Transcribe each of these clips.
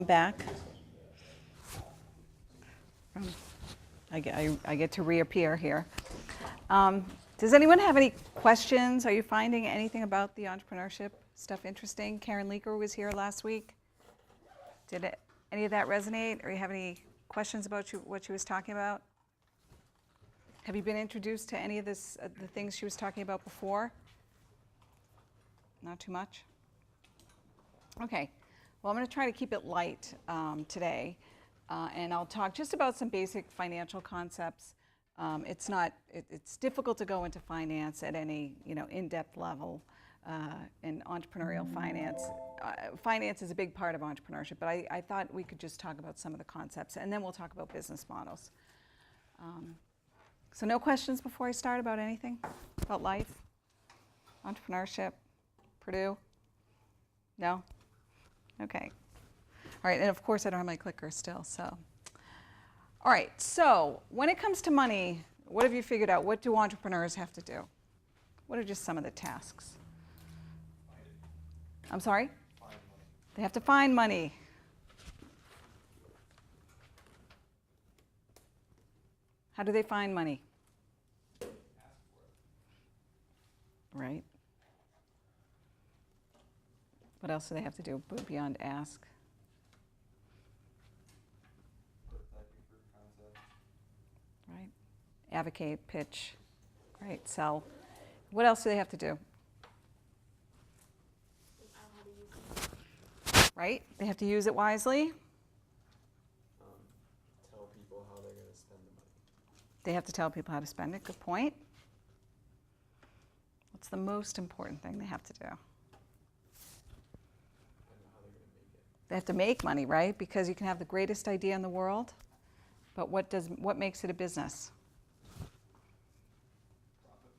Back. I get to reappear here. Does anyone have any questions? Are you finding anything about the entrepreneurship stuff interesting? Karen Leaker was here last week. Did any of that resonate? Or you have any questions about what she was talking about? Have you been introduced to any of the things she was talking about before? Not too much? Okay. Well, I'm going to try to keep it light today, and I'll talk just about some basic financial concepts. It's difficult to go into finance at any in-depth level in entrepreneurial finance. Finance is a big part of entrepreneurship, but I thought we could just talk about some of the concepts, and then we'll talk about business models. So no questions before I start about anything? About life? Entrepreneurship? Purdue? No? Okay. All right, and of course I don't have my clicker still, so. All right, so when it comes to money, what have you figured out? What do entrepreneurs have to do? What are just some of the tasks? I'm sorry? They have to find money. How do they find money? Right. What else do they have to do beyond ask? Right. Advocate, pitch, right, sell. What else do they have to do? Right? They have to use it wisely. Tell people how they're going to spend the money. They have to tell people how to spend it. Good point. What's the most important thing they have to do? They have to make money, right? Because you can have the greatest idea in the world, but what makes it a business? Profit.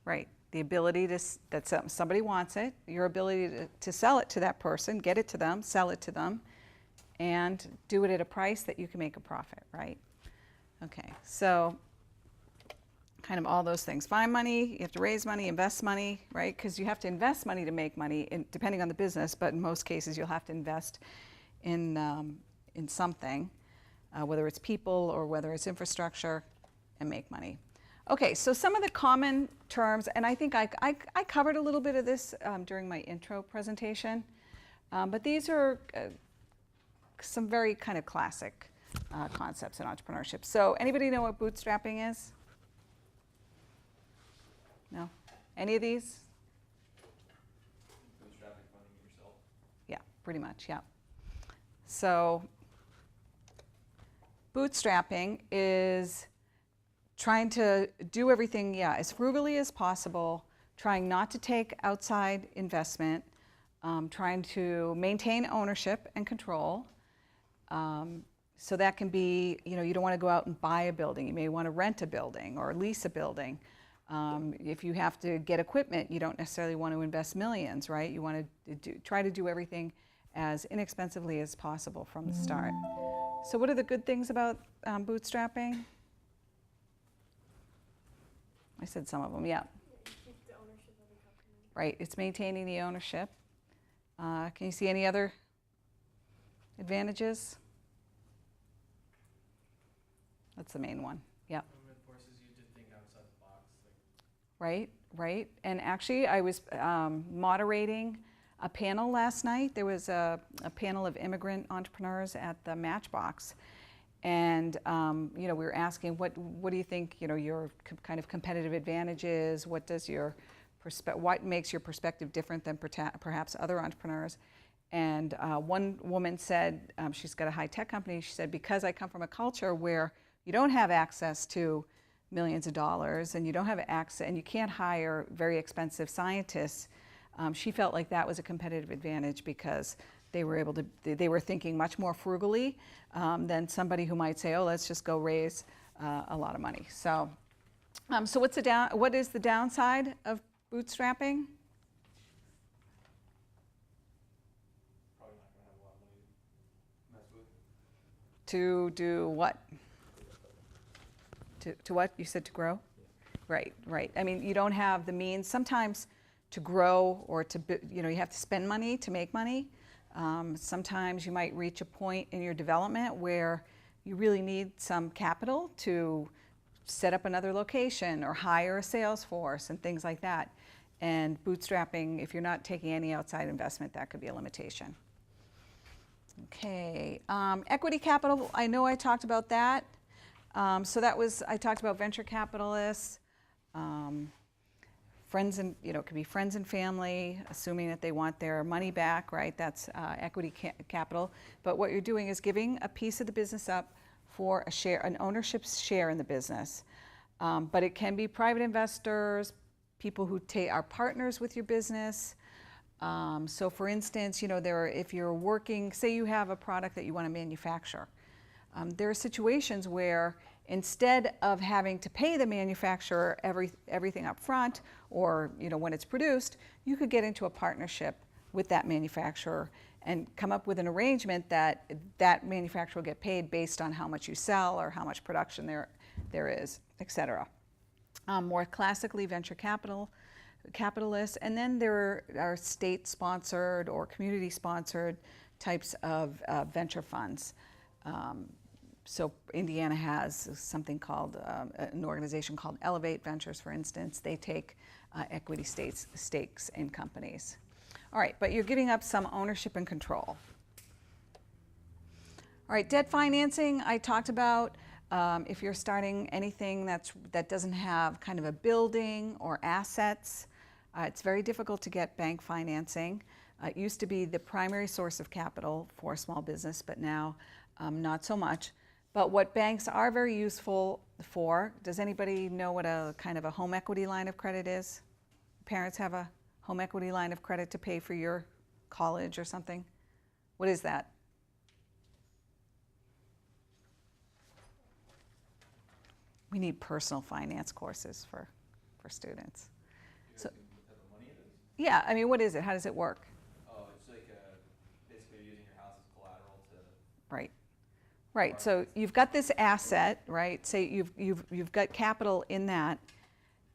Right. The ability that somebody wants it, your ability to sell it to that person, get it to them, sell it to them, and do it at a price that you can make a profit, right? Okay, so kind of all those things. Find money, you have to raise money, invest money, right? Because you have to invest money to make money, depending on the business, but in most cases you'll have to invest in something, whether it's people or whether it's infrastructure, and make money. Okay, so some of the common terms, and I think I covered a little bit of this during my intro presentation, but these are some very kind of classic concepts in entrepreneurship. So anybody know what bootstrapping is? No? Any of these? Bootstrapping, funding yourself. Yeah, pretty much, yeah. So bootstrapping is trying to do everything, as frugally as possible, trying not to take outside investment, trying to maintain ownership and control. So that can be, you don't want to go out and buy a building. You may want to rent a building or lease a building. If you have to get equipment, you don't necessarily want to invest millions, right? You want to try to do everything as inexpensively as possible from the start. So what are the good things about bootstrapping? I said some of them, yeah. Keep the ownership of the company. Right, it's maintaining the ownership. Can you see any other advantages? That's the main one, yeah. It forces you to think outside the box. Right. And actually, I was moderating a panel last night. There was a panel of immigrant entrepreneurs at the Matchbox. And we were asking, what do you think, your kind of competitive advantage is? What makes your perspective different than perhaps other entrepreneurs? And one woman said, she's got a high-tech company. She said, because I come from a culture where you don't have access to millions of dollars, and you don't have access, and you can't hire very expensive scientists, she felt like that was a competitive advantage because they were thinking much more frugally than somebody who might say, oh, let's just go raise a lot of money. So what is the downside of bootstrapping? Probably not going to have a lot of money to mess with. To do what? To what? You said to grow? Yeah. Right. I mean, you don't have the means sometimes to grow or you have to spend money to make money. Sometimes you might reach a point in your development where you really need some capital to set up another location or hire a sales force and things like that. And bootstrapping, if you're not taking any outside investment, that could be a limitation. Okay, equity capital, I know I talked about that. So that was, I talked about venture capitalists, friends and, it could be friends and family, assuming that they want their money back, right? That's equity capital. But what you're doing is giving a piece of the business up for a share, an ownership share in the business. But it can be private investors, people who are partners with your business. So for instance, if you're working, say you have a product that you want to manufacture, there are situations where instead of having to pay the manufacturer everything up front, or when it's produced, you could get into a partnership with that manufacturer and come up with an arrangement that that manufacturer will get paid based on how much you sell or how much production there is, etc. More classically, venture capitalists, and then there are state-sponsored or community-sponsored types of venture funds. So Indiana has something called, an organization called Elevate Ventures, for instance. They take equity stakes in companies. All right, but you're giving up some ownership and control. All right, debt financing, I talked about. If you're starting anything that doesn't have kind of a building or assets, it's very difficult to get bank financing. It used to be the primary source of capital for small business, but now not so much. But what banks are very useful for, does anybody know what a kind of a home equity line of credit is? Parents have a home equity line of credit to pay for your college or something? What is that? We need personal finance courses for students. Do you guys know what type of money it is? Yeah, I mean, what is it? How does it work? Oh, it's like basically using your house as collateral to. Right. Right. So you've got this asset, right? Say you've got capital in that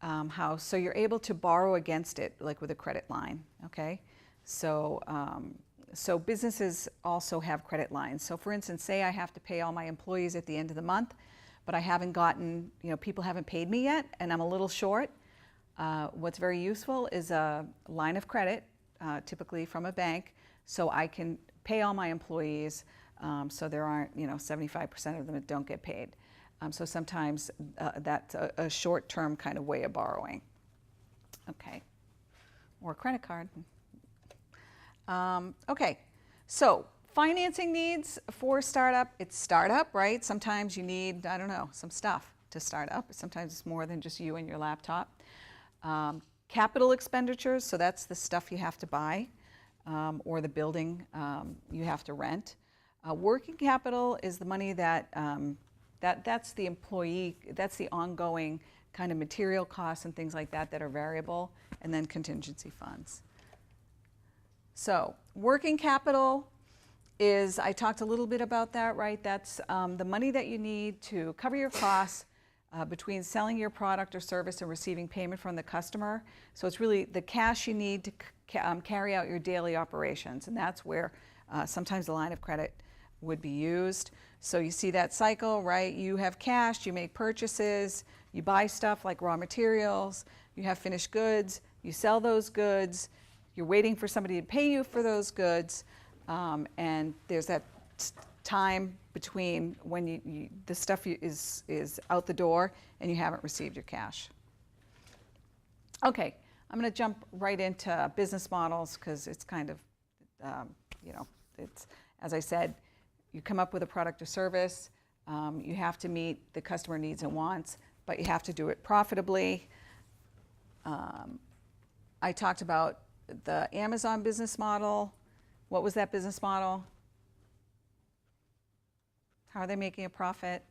house, so you're able to borrow against it, like with a credit line. Okay. So so businesses also have credit lines. So for instance, say I have to pay all my employees at the end of the month, but I haven't gotten, people haven't paid me yet, and I'm a little short. What's very useful is a line of credit, typically from a bank, so I can pay all my employees, so there aren't, 75% of them that don't get paid. So sometimes that's a short-term kind of way of borrowing. Okay, or a credit card. Okay, so financing needs for startup, it's startup, right? Sometimes you need, I don't know, some stuff to start up. Sometimes it's more than just you and your laptop. Capital expenditures, so that's the stuff you have to buy, or the building you have to rent. Working capital is the money that's the employee, that's the ongoing kind of material costs and things like that are variable, and then contingency funds. So working capital is, I talked a little bit about that, right? That's the money that you need to cover your costs between selling your product or service and receiving payment from the customer. So it's really the cash you need to carry out your daily operations, and that's where sometimes the line of credit would be used. So you see that cycle, right? You have cash, you make purchases, you buy stuff like raw materials, you have finished goods, you sell those goods, you're waiting for somebody to pay you for those goods, and there's that time between when the stuff is out the door and you haven't received your cash. Okay, I'm going to jump right into business models because it's kind of, it's, as I said, you come up with a product or service, you have to meet the customer needs and wants, but you have to do it profitably. I talked about the Amazon business model. What was that business model? How are they making a profit?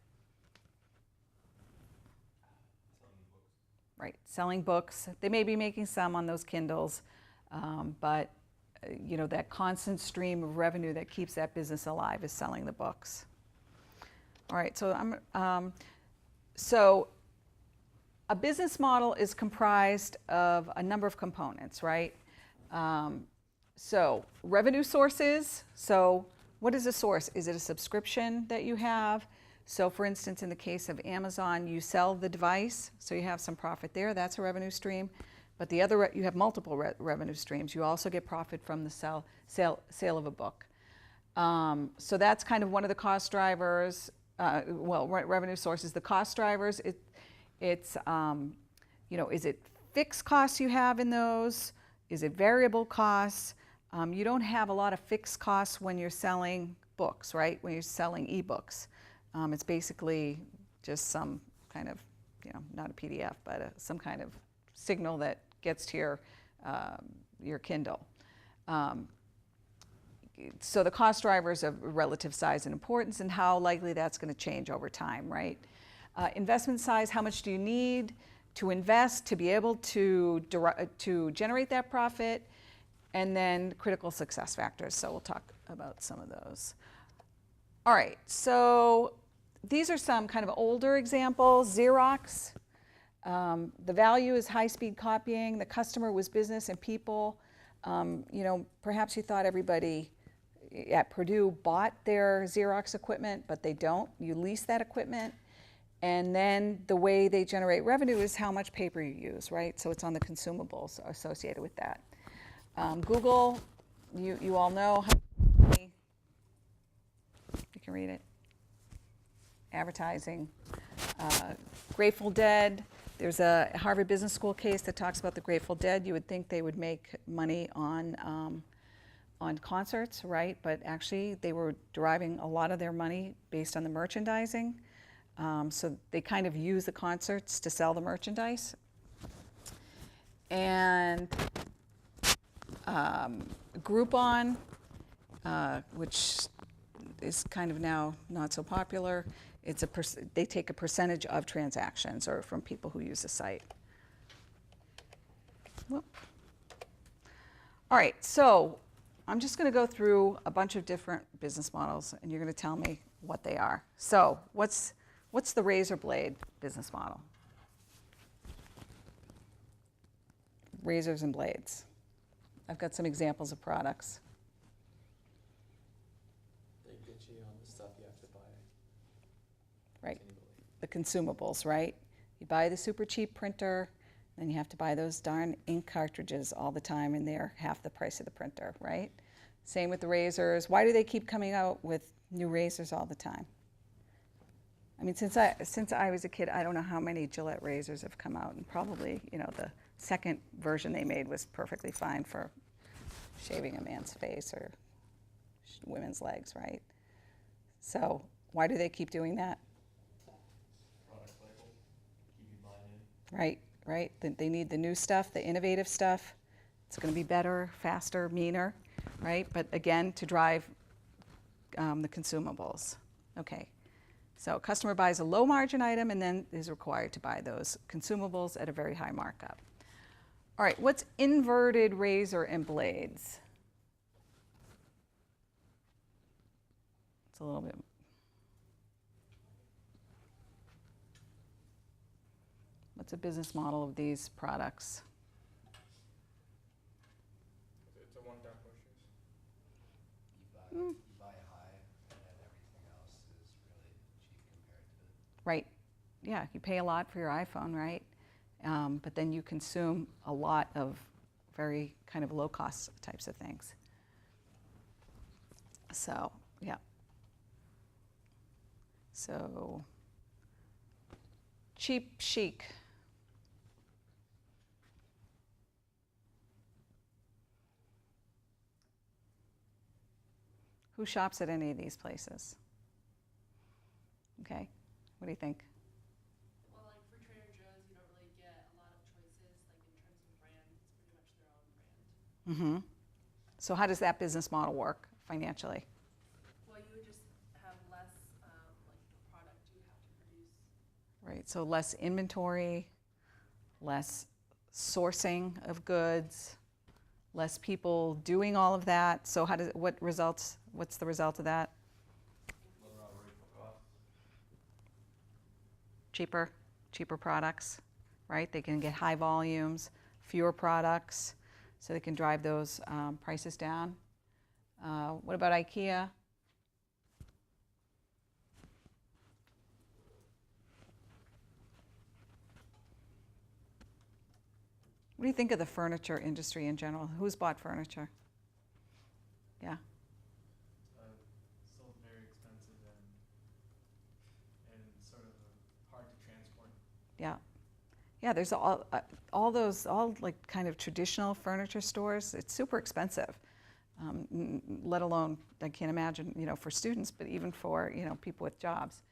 Selling books. Right, selling books. They may be making some on those Kindles, but that constant stream of revenue that keeps that business alive is selling the books. All right, so a business model is comprised of a number of components, right? So revenue sources. So what is a source? Is it a subscription that you have? So for instance, in the case of Amazon, you sell the device, so you have some profit there. That's a revenue stream. But the other, you have multiple revenue streams. You also get profit from the sale of a book. So that's kind of one of the cost drivers. Revenue sources. The cost drivers. It's is it fixed costs you have in those? Is it variable costs? You don't have a lot of fixed costs when you're selling books, right? When you're selling ebooks, it's basically just some kind of, not a PDF, but some kind of signal that gets to your Kindle. So the cost drivers of relative size and importance and how likely that's going to change over time, right? Investment size, how much do you need to invest to be able to generate that profit? And then critical success factors. So we'll talk about some of those. All right, so these are some kind of older examples. Xerox. The value is high-speed copying. The customer was business and people. Perhaps you thought everybody at Purdue bought their Xerox equipment, but they don't. You lease that equipment. And then the way they generate revenue is how much paper you use, right? So it's on the consumables associated with that. Google, you all know. You can read it. Advertising. Grateful Dead. There's a Harvard Business School case that talks about the Grateful Dead. You would think they would make money on concerts, right? But actually, they were deriving a lot of their money based on the merchandising. So they kind of use the concerts to sell the merchandise. And Groupon, which is kind of now not so popular. They take a percentage of transactions or from people who use the site. Whoop. All right, so I'm just going to go through a bunch of different business models, and you're going to tell me what they are. So what's the razor blade business model? Razors and blades. I've got some examples of products. They get you on the stuff you have to buy. Right. The consumables, right? You buy the super cheap printer, then you have to buy those darn ink cartridges all the time, and they're half the price of the printer, right? Same with the razors. Why do they keep coming out with new razors all the time? I mean, since I was a kid, I don't know how many Gillette razors have come out, and probably, the second version they made was perfectly fine for shaving a man's face or women's legs, right? So why do they keep doing that? Product label, keep you buying in. Right. They need the new stuff, the innovative stuff. It's going to be better, faster, meaner, right? But again, to drive the consumables. Okay. So customer buys a low margin item and then is required to buy those consumables at a very high markup. All right, what's inverted razor and blades? It's a little bit. What's a business model of these products? It's a one-time purchase. You buy high, and then everything else is really cheap compared to it. Right. Yeah, you pay a lot for your iPhone, right? But then you consume a lot of very kind of low-cost types of things. So, yeah. So, cheap chic. Who shops at any of these places? Okay, what do you think? Well, like for Trader Joe's, you don't really get a lot of choices, like in terms of brand. It's pretty much their own brand. Mm-hmm. So how does that business model work financially? Well, you would just have less, like the product you have to produce. Right, so less inventory, less sourcing of goods, less people doing all of that. So what's the result of that? Lower operational costs. Cheaper products, right? They can get high volumes, fewer products. so they can drive those prices down. What about IKEA? What do you think of the furniture industry in general? Who's bought furniture? Yeah. Still very expensive and sort of hard to transport. Yeah. Yeah, there's all those like kind of traditional furniture stores. It's super expensive, let alone, I can't imagine, you know, for students, but even for, you know, people with jobs.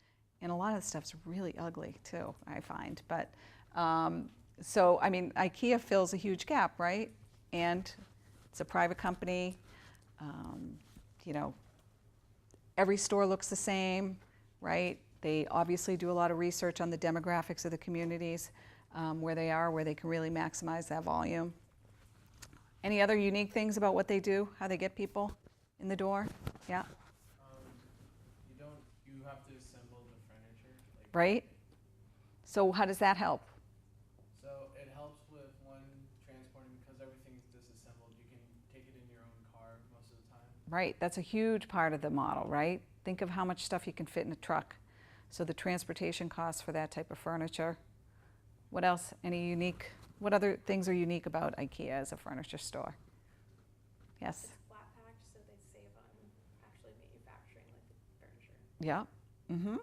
And a lot of the stuff's really ugly too, I find. But so, I mean, IKEA fills a huge gap, right? And it's a private company. You know, every store looks the same, right? They obviously do a lot of research on the demographics of the communities where they are, where they can really maximize that volume. Any other unique things about what they do, how they get people in the door? Yeah. You have to assemble the furniture. Like, right? So how does that help? So it helps with one, transporting, because everything's disassembled. You can take it in your own car most of the time. Right, that's a huge part of the model, right? Think of how much stuff you can fit in a truck. So the transportation costs for that type of furniture. What else? Any unique, what other things are unique about IKEA as a furniture store? Yes? It's flat packed, so they save on actually manufacturing like the furniture. Yep. Mm-hmm.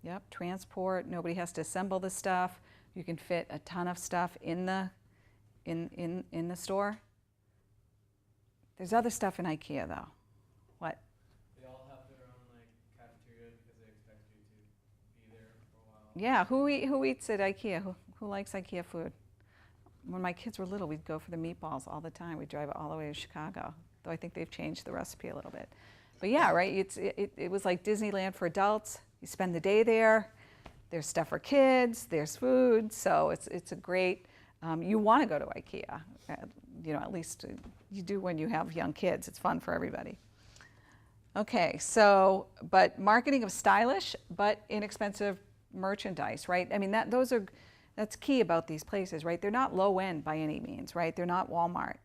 Yep. Transport. Nobody has to assemble the stuff. You can fit a ton of stuff in the store. There's other stuff in IKEA though. What? They all have their own like cafeteria because they expect you to be there for a while. Yeah. Who eats at IKEA? Who likes IKEA food? When my kids were little, we'd go for the meatballs all the time. We'd drive all the way to Chicago, though I think they've changed the recipe a little bit. But yeah, right, it was like Disneyland for adults. You spend the day there. There's stuff for kids. There's food. So it's a great, you want to go to IKEA. You know, at least you do when you have young kids. It's fun for everybody. Okay, so, but marketing of stylish but inexpensive merchandise, right? I mean, that's key about these places, right? They're not low end by any means, right? They're not Walmart.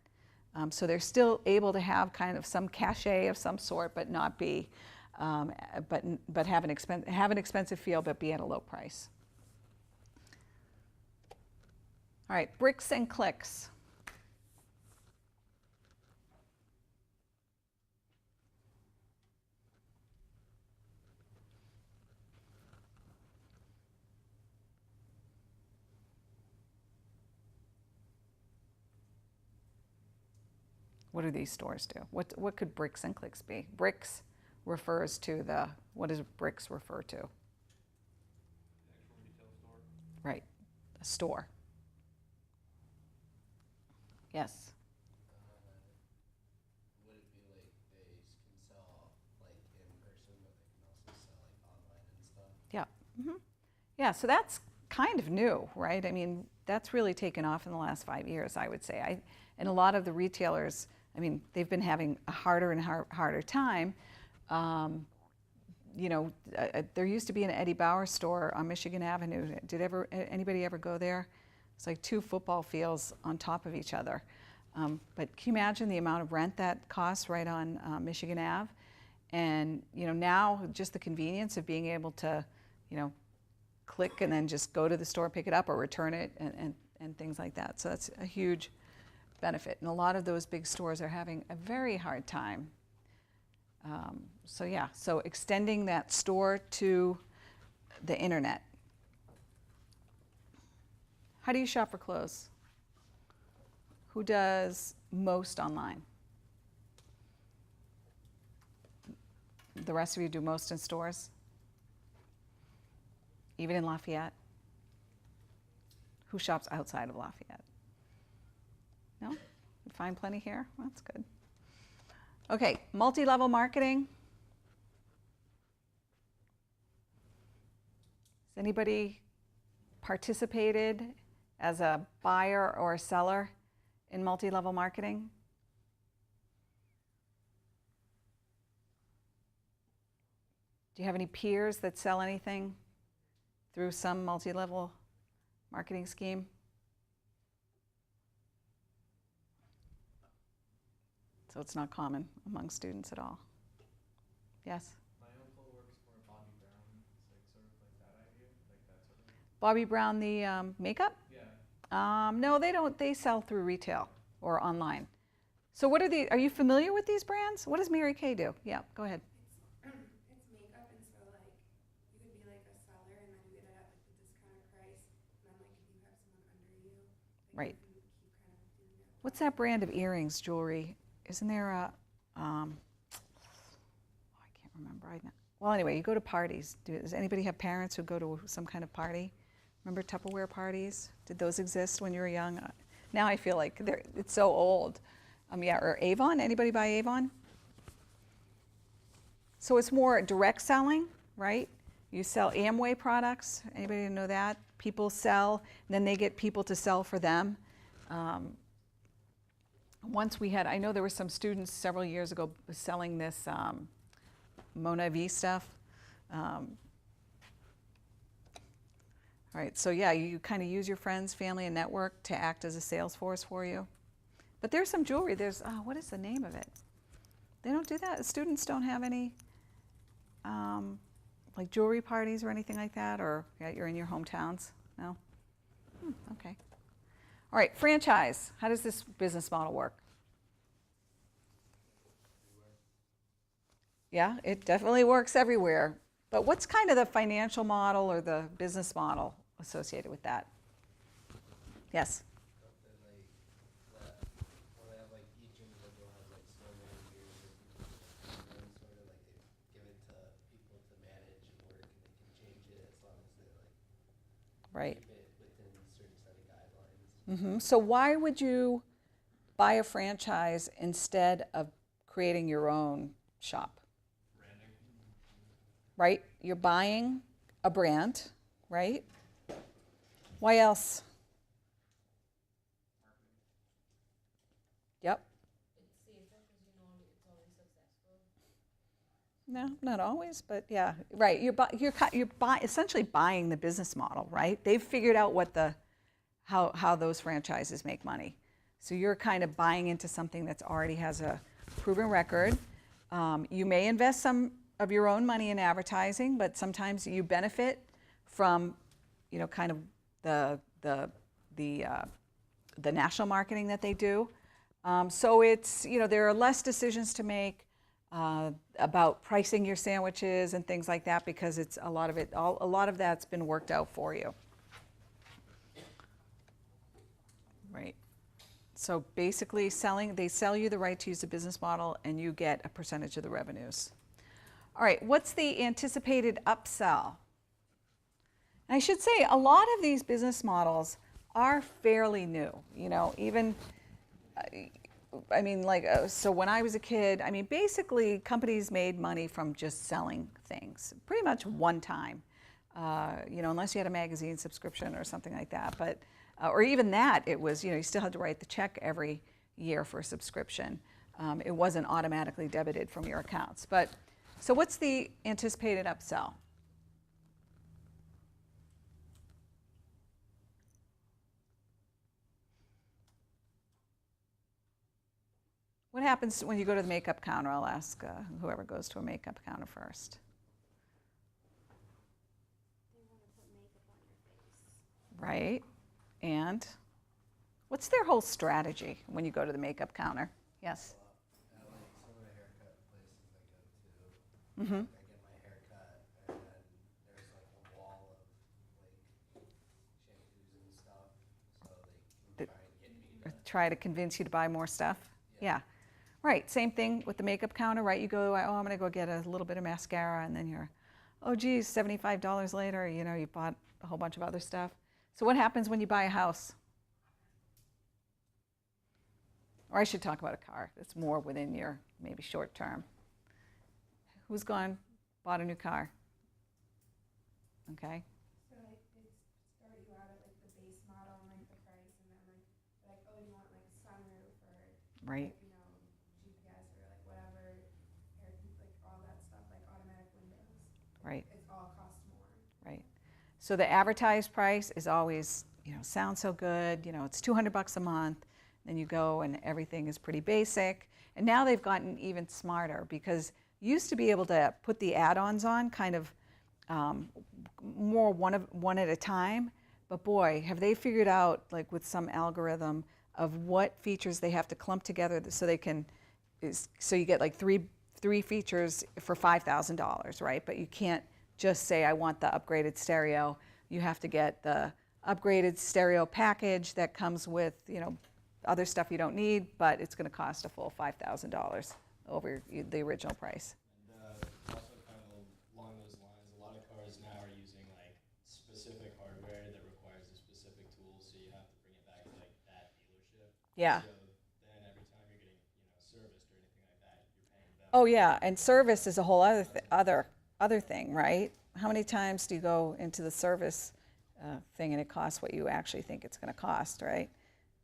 So they're still able to have kind of some cachet of some sort, but not be, but have an expensive feel, but be at a low price. All right, bricks and clicks. What do these stores do? What could bricks and clicks be? Bricks refers to what does bricks refer to? The actual retail store. Right, a store. Yes. Would it be like they can sell like in person, but they can also sell like online and stuff? Yeah. Mm-hmm. Yeah, so that's kind of new, right? I mean, that's really taken off in the last 5 years, I would say. And a lot of the retailers, I mean, they've been having a harder and harder time. You know, there used to be an Eddie Bauer store on Michigan Avenue. Did anybody ever go there? It's like 2 football fields on top of each other. But can you imagine the amount of rent that costs right on Michigan Ave? And you know, now just the convenience of being able to, you know, click and then just go to the store, pick it up, or return it, and things like that. So that's a huge benefit. And a lot of those big stores are having a very hard time. So yeah, so extending that store to the internet. How do you shop for clothes? Who does most online? The rest of you do most in stores? Even in Lafayette? Who shops outside of Lafayette? No? You find plenty here? Well, that's good. Okay, multi-level marketing. Has anybody participated as a buyer or a seller in multi-level marketing? Do you have any peers that sell anything through some multi-level marketing scheme? So it's not common among students at all. Yes? My uncle works for Bobby Brown. It's like sort of like that idea, like that sort of. Bobby Brown, the makeup? Yeah. No, they don't. They sell through retail or online. So what are you familiar with these brands? What does Mary Kay do? Yeah, go ahead. It's makeup, and so like you could be like a seller, and then you get it at like the discounted price, and then like if you have someone under you, like Right. you can keep kind of doing it. What's that brand of earrings, jewelry? Isn't there a, I can't remember. Well, anyway, you go to parties. Does anybody have parents who go to some kind of party? Remember Tupperware parties? Did those exist when you were young? Now I feel like it's so old. Yeah, or Avon. Anybody buy Avon? So it's more direct selling, right? You sell Amway products. Anybody know that? People sell, and then they get people to sell for them. Once we had, I know there were some students several years ago selling this Mona V stuff. All right, so yeah, you kind of use your friends, family, and network to act as a sales force for you. But there's some jewelry. There's, what is the name of it? They don't do that. Students don't have any like jewelry parties or anything like that, or yeah, you're in your hometowns? No? Okay. All right, franchise. How does this business model work? Yeah, it definitely works everywhere. But what's kind of the financial model or the business model associated with that? Yes? Something like that, well, they have like each individual has like store managers and then sort of like they give it to people to manage and work, and they can change it as long as they like Right. keep it within a certain set of guidelines. So why would you buy a franchise instead of creating your own shop? Branding. Right? You're buying a brand, right? Why else? Yep. It's safer because you know it's always successful. No, not always, but yeah, right. You're essentially buying the business model, right? They've figured out how those franchises make money. So you're kind of buying into something that's already has a proven record. You may invest some of your own money in advertising, but sometimes you benefit from, kind of the national marketing that they do. So it's, there are less decisions to make about pricing your sandwiches and things like that, because it's a lot of that's been worked out for you. Right. So basically they sell you the right to use the business model, and you get a percentage of the revenues. All right, what's the anticipated upsell? And I should say, a lot of these business models are fairly new. Even, so when I was a kid, basically companies made money from just selling things, pretty much one time, unless you had a magazine subscription or something like that. But, or even that, it was, you still had to write the check every year for a subscription. It wasn't automatically debited from your accounts. But, so what's the anticipated upsell? What happens when you go to the makeup counter? I'll ask whoever goes to a makeup counter first. They want to put makeup on your face. Right. And what's their whole strategy when you go to the makeup counter? Yes? At like some of the haircut places I go to, Mm-hmm. I get my hair cut, and then there's like a wall of like shampoos and stuff, so they can try and get me to. Try to convince you to buy more stuff? Yeah. Right. Same thing with the makeup counter, right? You go, I'm going to go get a little bit of mascara, and then you're, oh, geez, $75 later, you bought a whole bunch of other stuff. So what happens when you buy a house? Or I should talk about a car. It's more within your maybe short term. Who's bought a new car? Okay. So like they start you out at like the base model and like the price, and then like oh, you want like a sunroof or Right. like, GPS or like whatever, like all that stuff, like automatic windows. Right. It's all costs more. Right. So the advertised price is always, sounds so good, it's $200 a month. Then you go and everything is pretty basic. And now they've gotten even smarter because you used to be able to put the add-ons on kind of more one at a time. But boy, have they figured out, like with some algorithm, of what features they have to clump together so they can, so you get like three features for $5,000, right? But you can't just say, I want the upgraded stereo. You have to get the upgraded stereo package that comes with, you know, other stuff you don't need, but it's going to cost a full $5,000 over the original price. And also kind of along those lines, a lot of cars now are using like specific hardware that requires a specific tool, so you have to bring it back to like that dealership. Yeah. So then every time you're getting, you know, serviced or anything like that, you're paying them. Oh yeah, and service is a whole other thing, right? How many times do you go into the service thing and it costs what you actually think it's going to cost, right?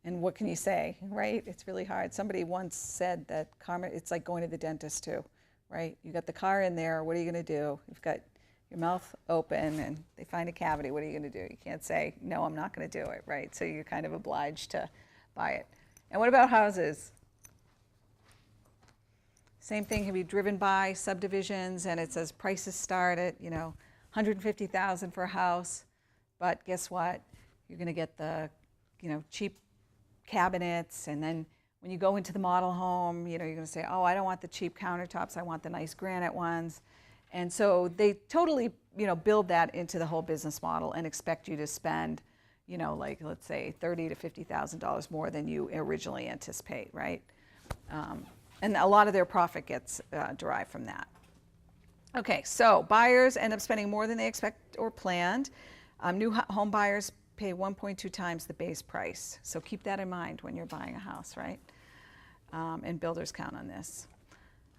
And what can you say, right? It's really hard. Somebody once said that it's like going to the dentist too, right? You got the car in there, what are you going to do? You've got your mouth open and they find a cavity, what are you going to do? You can't say, no, I'm not going to do it, right? So you're kind of obliged to buy it. And what about houses? Same thing can be driven by subdivisions and it says prices start at, you know, $150,000 for a house, but guess what? You're going to get the, you know, cheap cabinets, and then when you go into the model home, you know, you're going to say, oh, I don't want the cheap countertops, I want the nice granite ones. And so they totally, you know, build that into the whole business model and expect you to spend, you know, like let's say $30,000 to $50,000 more than you originally anticipate, right? And a lot of their profit gets derived from that. Okay, so buyers end up spending more than they expect or planned. New home buyers pay 1.2 times the base price. So keep that in mind when you're buying a house, right? And builders count on this.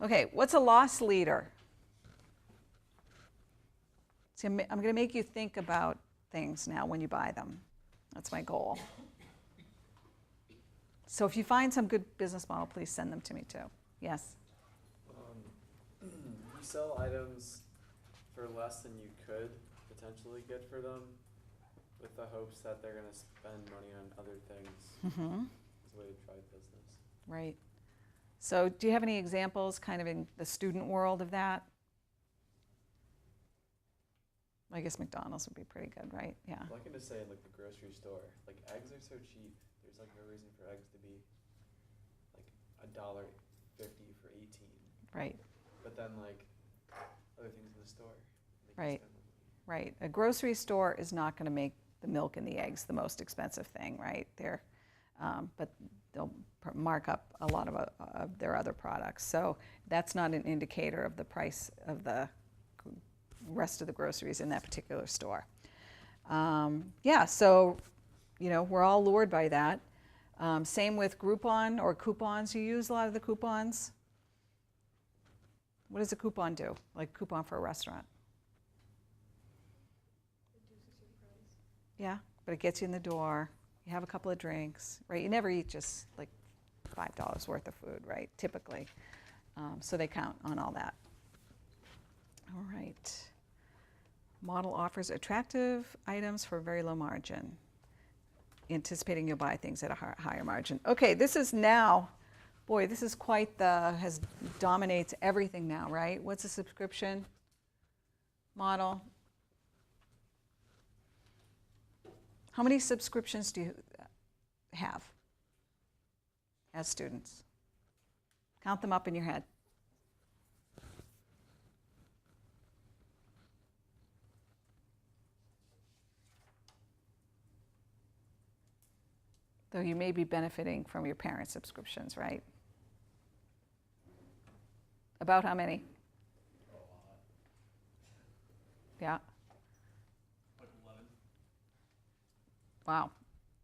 Okay, what's a loss leader? See, I'm going to make you think about things now when you buy them. That's my goal. So if you find some good business model, please send them to me too. Yes? You sell items for less than you could potentially get for them, with the hopes that they're going to spend money on other things. Mm-hmm. It's a way to drive business. Right. So do you have any examples kind of in the student world of that? I guess McDonald's would be pretty good, right? Yeah. Well, I can just say like the grocery store, like eggs are so cheap. There's like no reason for eggs to be like $1.50 for 18. Right. But then like other things in the store. Right. Right. A grocery store is not going to make the milk and the eggs the most expensive thing, right? But they'll mark up a lot of their other products. So that's not an indicator of the price of the rest of the groceries in that particular store. Yeah, so, you know, we're all lured by that. Same with Groupon or coupons. You use a lot of the coupons. What does a coupon do? Like coupon for a restaurant. Yeah, but it gets you in the door. You have a couple of drinks, right? You never eat just like $5 worth of food, right? Typically. So they count on all that. All right. Model offers attractive items for very low margin, anticipating you'll buy things at a higher margin. Okay, this is now, boy, this is quite dominates everything now, right? What's a subscription model? How many subscriptions do you have as students? Count them up in your head. Though you may be benefiting from your parents' subscriptions, right? About how many? A lot. Yeah. Like 11. Wow.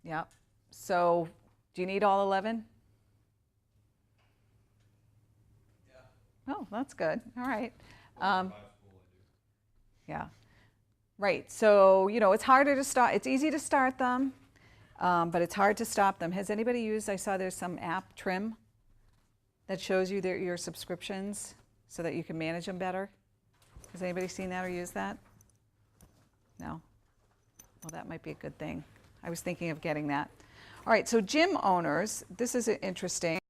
Yeah. So do you need all 11? Yeah. Oh, that's good. All right. School, I do. Yeah. Right. So, you know, it's harder to start. It's easy to start them, but it's hard to stop them. Has anybody used, I saw there's some app, Trim, that shows you your subscriptions so that you can manage them better? Has anybody seen that or used that? No? Well, that might be a good thing. I was thinking of getting that. All right, so gym owners, this is interesting.